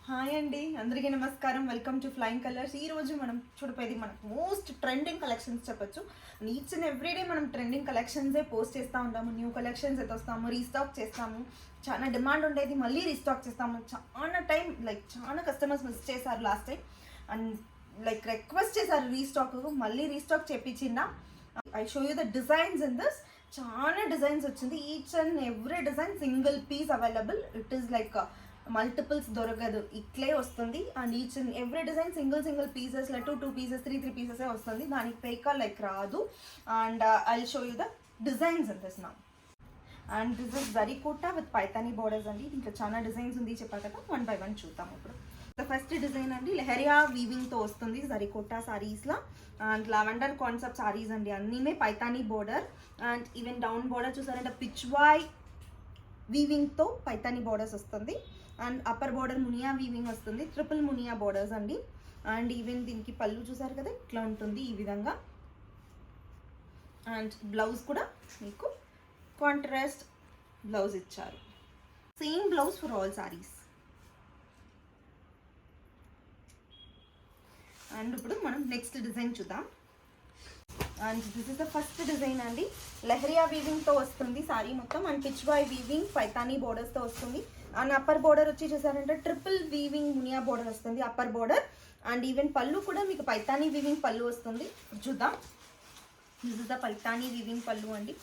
Hi అండి, అందరికీ నమస్కారం. Welcome to flying colours. ఈ రోజు మనం చూడపోయేది మనకు మోస్ట్ ట్రెండింగ్ కలెక్షన్స్ చెప్పొచ్చు. ఈచ్ అండ్ ఎవ్రీడే మనం ట్రెండింగ్ కలెక్షన్సే పోస్ట్ చేస్తూ ఉంటాము. న్యూ కలెక్షన్స్ అయితే వస్తాము, రీస్టాక్ చేస్తాము. చాలా డిమాండ్ ఉండేది, మళ్ళీ రీస్టాక్ చేస్తాము. చాలా టైం చాలా కస్టమర్స్ మిస్ చేశారు లాస్ట్ టైం అండ్ రిక్వెస్ట్ చేశారు రీస్టాక్, మళ్ళీ రీస్టాక్ చేపించిన. I show you the designs in this. చాలా డిజైన్స్ వచ్చింది. Each and every design single piece available. It is multiples దొరకదు, ఇట్లే వస్తుంది. And each and every design single pieces, two pieces, three పీసెసే వస్తుంది. దానికి పేకా రాదు. And I show you the designs in this now. And this is zari Kota with Paithani borders అండి. దీంట్లో చాలా డిజైన్స్ ఉంది చెప్పా కదా, వన్ బై వన్ చూద్దాం ఇప్పుడు. ద ఫస్ట్ డిజైన్ అండి, లెహరియా వీవింగ్తో వస్తుంది జరీ కోటా సారీస్లో. అండ్ లావెండర్ కాన్సెప్ట్ సారీస్ అండి, అన్నీమే Paithani border. And even down border చూసారంటే పిచ్వాయ్ వీవింగ్తో పైతానీ బోర్డర్స్ వస్తుంది. And upper border munia weaving వస్తుంది, ట్రిపుల్ మునియా బోర్డర్స్ అండి. అండ్ ఈవెన్ దీనికి పళ్ళు చూసారు కదా, ఇట్లా ఉంటుంది ఈ విధంగా. అండ్ బ్లౌజ్ కూడా మీకు కాంట్రాస్ట్ బ్లౌజ్ ఇచ్చారు, same blouse for all saris. And ఇప్పుడు మనం నెక్స్ట్ డిజైన్ చూద్దాం. And this is the first design అండి, లెహరియా వీవింగ్తో వస్తుంది సారీ మొత్తం. అండ్ పిచ్వాయ్ వీవింగ్ పైతానీ బోర్డర్స్తో వస్తుంది. అండ్ అప్పర్ బోర్డర్ వచ్చి చూసారంటే ట్రిపుల్ వీవింగ్ మునియా బోర్డర్ వస్తుంది అప్పర్ బోర్డర్. అండ్ ఈవెన్ పళ్ళు కూడా మీకు పైతానీ వీవింగ్ పళ్ళు వస్తుంది. చూద్దాం, this is the Paithani weaving పళ్ళు అండి.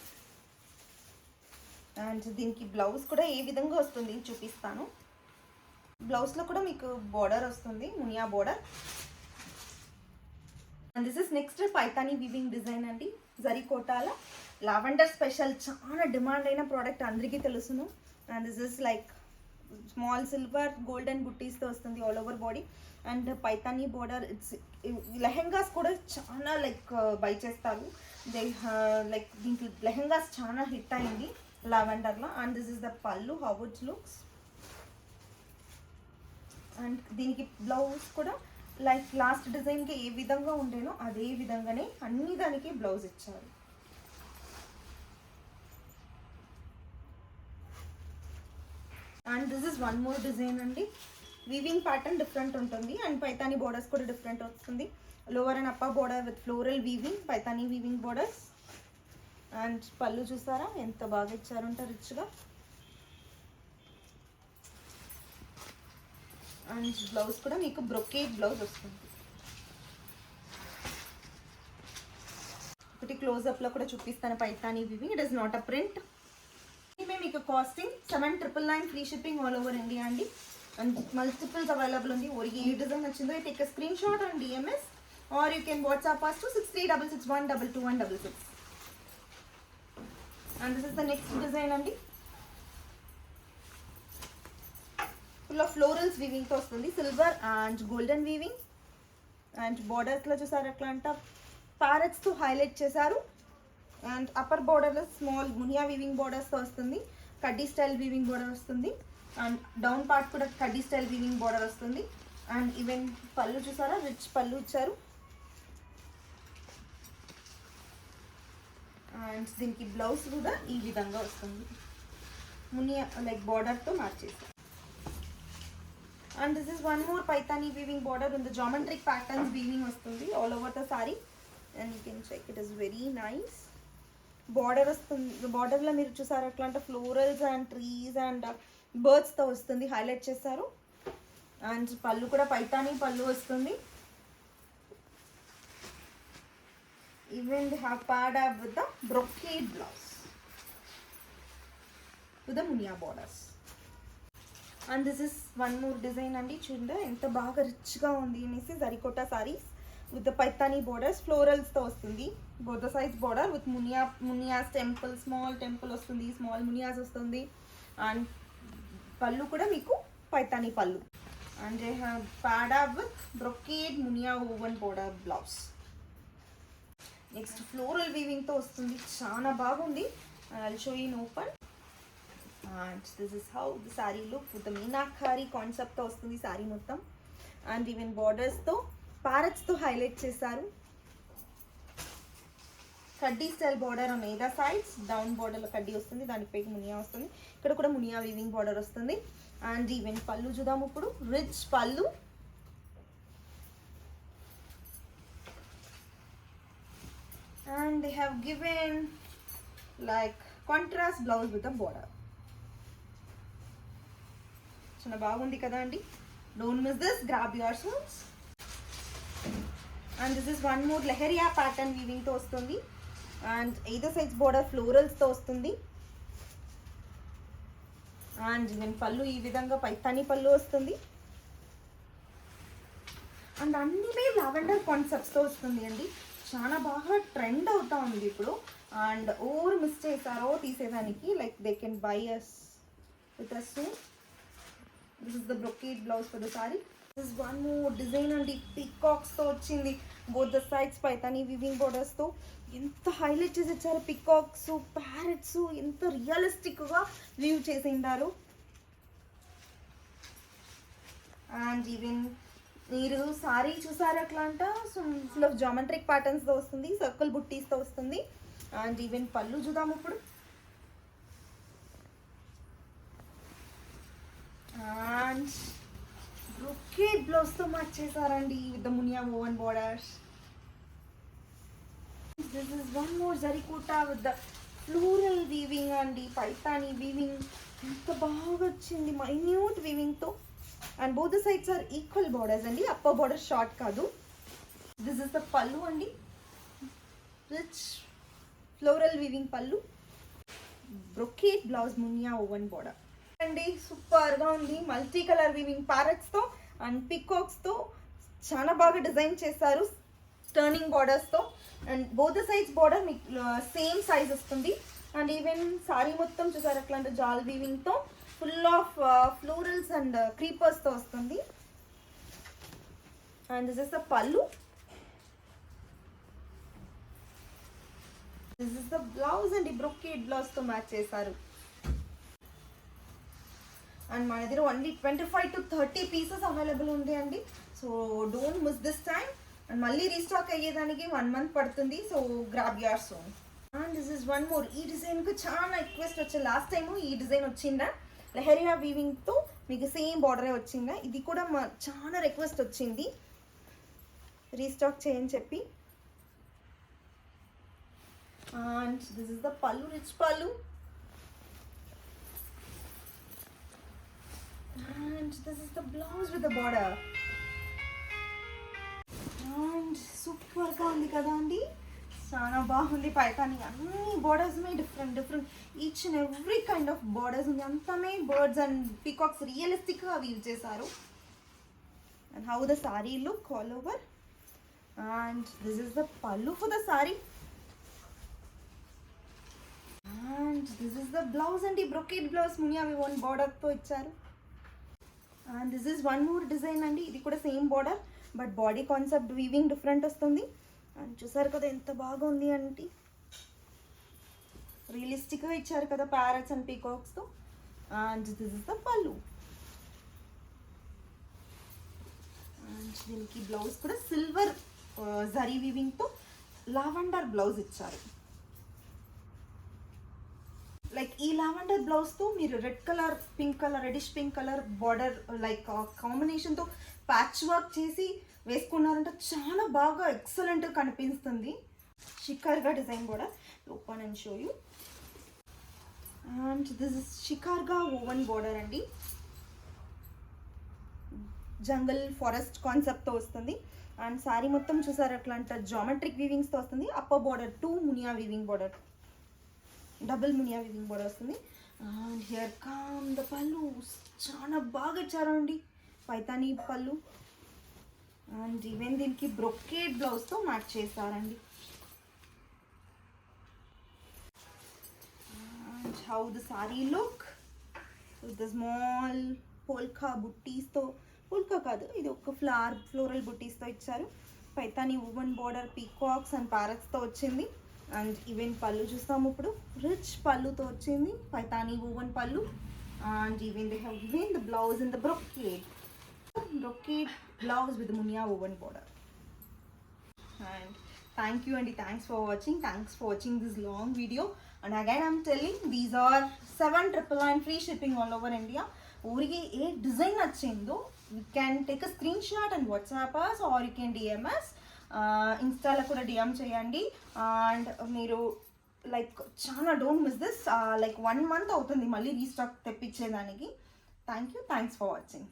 అండ్ దీనికి బ్లౌజ్ కూడా ఏ విధంగా వస్తుంది చూపిస్తాను. బ్లౌజ్లో కూడా మీకు బోర్డర్ వస్తుంది, munia border. And this is next Paithani weaving design అండి, జరీ కోటాల లావెండర్ స్పెషల్. చాలా డిమాండ్ అయిన ప్రోడక్ట్, అందరికీ తెలుసును. And this is small silver golden బుట్టీస్తో వస్తుంది all over body. And Paithani border. It's lehengas కూడా చాలా బై చేస్తారు. దీంట్లో లెహెంగాస్ చాలా హిట్ అయింది లావెండర్లో. And this is the pallu, how it looks. And దీనికి బ్లౌజ్ కూడా లాస్ట్ డిజైన్కి ఏ విధంగా ఉండేనో అదే విధంగానే అన్ని దానికి బ్లౌజ్ ఇచ్చారు. And this is one more design అండి, వీవింగ్ ప్యాటర్న్ డిఫరెంట్ ఉంటుంది. అండ్ పైతానీ బోర్డర్స్ కూడా డిఫరెంట్ వస్తుంది. Lower and upper border with floral weaving, Paithani weaving borders. And పళ్ళు చూసారా ఎంత బాగా ఇచ్చారంట రిచ్గా. అండ్ బ్లౌజ్ కూడా మీకు బ్రొకేట్ బ్లౌజ్ వస్తుంది. ఒకటి క్లోజ్అప్లో కూడా చూపిస్తాను Paithani weaving. It is not a print. మీకు costing 7,999 free shipping all over India అండి. అండ్ మల్టిపుల్స్ అవైలబుల్ ఉంది. ఏ డిజైన్ వచ్చిందో take a screenshot on DMs or you can WhatsApp us to 6366122166. And this is the next design అండి, full of florals వీవింగ్తో వస్తుంది, silver and golden weaving. And బార్డర్స్లో చూసారు ఎట్లా అంట ప్యారెట్స్తో హైలైట్ చేశారు. అండ్ అప్పర్ బోర్డర్లో స్మాల్ మునియా వీవింగ్ బోర్డర్స్తో వస్తుంది, కడ్డీ స్టైల్ వీవింగ్ బోర్డర్ వస్తుంది. అండ్ డౌన్ పార్ట్ కూడా కడ్డీ స్టైల్ వీవింగ్ బోర్డర్ వస్తుంది. అండ్ ఈవెన్ పళ్ళు చూసారా, రిచ్ పళ్ళు ఇచ్చారు. అండ్ దీనికి బ్లౌజ్ కూడా ఈ విధంగా వస్తుంది, మునియా బార్డర్తో మార్చేసారు. And this is one more Paithani weaving border in the geometric patterns weaving వస్తుంది all over the sari. And you can check, it is very nice. Border వస్తుంది, బార్డర్లో మీరు చూసారు ఎట్లా అంటే ఫ్లోరల్స్ అండ్ ట్రీస్ అండ్ బర్డ్స్తో వస్తుంది, హైలైట్ చేస్తారు. అండ్ పళ్ళు కూడా పైతానీ పళ్ళు వస్తుంది. Even they have paired up with the brocade blouse with the munia borders. And this is one more design అండి, చూడండి ఎంత బాగా రిచ్గా ఉంది అనేసి. జరీకోటా sarees with the Paithani borders, ఫ్లోరల్స్తో వస్తుంది. Both the size border with munias temple, small temple వస్తుంది, స్మాల్ మునియాస్ వస్తుంది. అండ్ పళ్ళు కూడా మీకు పైతానీ పళ్ళు. And they have paired up with brocade munia woven border blouse. Next floral వీవింగ్తో వస్తుంది, చాలా బాగుంది. I'll show you in open. And this is how the sorry look with the meenakari కాన్సెప్ట్తో వస్తుంది సారీ మొత్తం. అండ్ ఈవెన్ బార్డర్స్తో ప్యారెట్స్తో హైలైట్ చేశారు. కడ్డీ style border on either sides. Down బార్డర్లో కడ్డీ వస్తుంది, దానిపైకి మునియా వస్తుంది. ఇక్కడ కూడా మునియా వీవింగ్ బార్డర్ వస్తుంది. అండ్ ఈవెన్ పళ్ళు చూద్దాం ఇప్పుడు. రిచ్ పళ్ళు and they have given like contrast blouse with a border. చాలా బాగుంది కదా అండి. Don't miss this, grab your soon. And this is one more leheriya pattern weaving తో వస్తుంది. And either sides border florals తో వస్తుంది. అండ్ ఈవెన్ పళ్ళు ఈ విధంగా పైతాని పళ్ళు వస్తుంది. అండ్ అన్నీ లావెండర్ కాన్సెప్ట్స్తో వస్తుంది అండి. చాలా బాగా ట్రెండ్ అవుతా ఉంది ఇప్పుడు. అండ్ ఓవర్ మిస్ చేశారో తీసేదానికి, like they can buy us with us soon. This is the brocade blouse for the sari. This is one more design అండి. పికాక్స్తో వచ్చింది. Both the sides Paithani weaving బోర్డర్స్తో ఎంత హైలైట్ చేసి ఇచ్చారు. పికాక్స్, ప్యారెట్స్ ఎంత రియలిస్టిక్గా వీవ్ చేసిండారు. అండ్ ఈవెన్ మీరు సారీ చూసారు అట్లా అంట. సో ఫుల్ ఆఫ్ జామెట్రిక్ ప్యాటర్న్స్తో వస్తుంది, సర్కిల్ బుట్టీస్తో వస్తుంది. అండ్ ఈవెన్ పళ్ళు చూద్దాం ఇప్పుడు. అండ్ బ్రొకేడ్ బ్లౌజ్తో మ్యాచ్ చేశారండి with the munia woven borders. This is one more జరీకోటా విత్ ద ఫ్లోరల్ వీవింగ్ అండి. పైతాని వీవింగ్ ఎంత బాగా వచ్చింది, మైన్యూట్ వీవింగ్తో. And both the sides are equal borders అండి. అప్పర్ బోర్డర్ షార్ట్ కాదు. దిస్ ఇస్ ద పళ్ళు అండి. Rich floral weaving pallu, brocade blouse, munia woven border అండి. సూపర్గా ఉంది. మల్టీ కలర్ వీవింగ్ ప్యారెట్స్తో అండ్ పికాక్స్తో చాలా బాగా డిజైన్ చేశారు, టర్నింగ్ బార్డర్స్తో. And both the sides border మీకు సేమ్ సైజ్ వస్తుంది. అండ్ ఈవెన్ సారీ మొత్తం చూసారు అట్లాంటి జాల్ వీవింగ్తో ఫుల్ ఆఫ్ ఫ్లోరల్స్ అండ్ క్రీపర్స్తో వస్తుంది. అండ్ దిస్ ఇస్ ద పళ్ళు. దిస్ ఇస్ ద బ్లౌజ్ అండి. బ్రొకేడ్ బ్లౌజ్తో మ్యాచ్ చేశారు. అండ్ మన దగ్గర ఓన్లీ 25 to 30 పీసెస్ అవైలబుల్ ఉంది అండి. So don't miss this time. And మళ్ళీ రీస్టాక్ అయ్యేదానికి 1 month పడుతుంది. So grab your soon. And this is one more. ఈ డిజైన్కి చాలా రిక్వెస్ట్ వచ్చింది. లాస్ట్ టైం ఈ డిజైన్ వచ్చిందా లెహరియా వీవింగ్తో మీకు సేమ్ బార్డరే వచ్చిందా. ఇది కూడా చాలా రిక్వెస్ట్ వచ్చింది రీస్టాక్ చేయని చెప్పి. And this is the pallu, rich pallu. And this is the blouse with the border. And సూపర్గా ఉంది కదా అండి. చాలా బాగుంది. పైతాని అన్ని బోర్డర్స్ మే different each and every kind of borders ఉంది. అంతమే బర్డ్స్ అండ్ పీకాక్స్ రియలిస్టిక్గా వీవ్ చేశారు. And how the sari look all over. And this is the pallu for the sari. And this is the blouse అండి. బ్రొకేడ్ బ్లౌజ్ మునియా ఓవెన్ బోర్డర్తో ఇచ్చారు. And this is one more design అండి. ఇది కూడా same border but body concept weaving different వస్తుంది. And చూసారు కదా ఎంత బాగుంది అంటే రియలిస్టిక్గా ఇచ్చారు కదా ప్యారెట్స్ అండ్ పీకాక్స్తో. And this is the pallu. And దీనికి బ్లౌజ్ కూడా సిల్వర్ జరీ వీవింగ్తో లావెండర్ బ్లౌజ్ ఇచ్చారు. లైక్ ఈ లావెండర్ బ్లౌజ్తో మీరు red colour, pink colour, reddish pink colour border like కాంబినేషన్తో ప్యాచ్ వర్క్ చేసి వేసుకున్నారంటే చాలా బాగా ఎక్సలెంట్గా కనిపిస్తుంది. షికార్గా డిజైన్ కూడా. Open and show you. And this is షికార్గా ఓవెన్ బోర్డర్ అండి. జంగల్ ఫారెస్ట్ కాన్సెప్ట్తో వస్తుంది. అండ్ సారీ మొత్తం చూసారు అట్లాంటి జామెట్రిక్ వీవింగ్స్తో వస్తుంది. Upper border 2 munia weaving border, double munia weaving border వస్తుంది. And here come the pallu. చాలా బాగా ఇచ్చారు అండి పైతానీ పళ్ళు. అండ్ ఈవెన్ దీనికి బ్రొకేడ్ బ్లౌజ్తో మ్యాచ్ చేస్తారండి. And how the sari look with the small polka బుట్టీస్తో, పోల్కా కాదు ఇది ఒక ఫ్లోరల్ బుట్టీస్తో ఇచ్చారు. Paithani woven border, peacocks and ప్యారెట్స్తో వచ్చింది. అండ్ ఈవెన్ పళ్ళు చూస్తాము ఇప్పుడు. రిచ్ పళ్ళుతో వచ్చింది Paithani woven pallu. And even they have given the blouse in the brocade blouse with munia woven border. And thank you and thanks for watching this long video. And again I'm telling, these are 799 free shipping all over India. ఊరికి ఏ design నచ్చిందో you can take a screenshot and WhatsApp us or you can DMs. ఇన్స్టాలో కూడా DM చేయండి. అండ్ మీరు like చాలా don't miss this. Like 1 month అవుతుంది మళ్ళీ రీస్టాక్ తెప్పించేదానికి. Thanks for watching.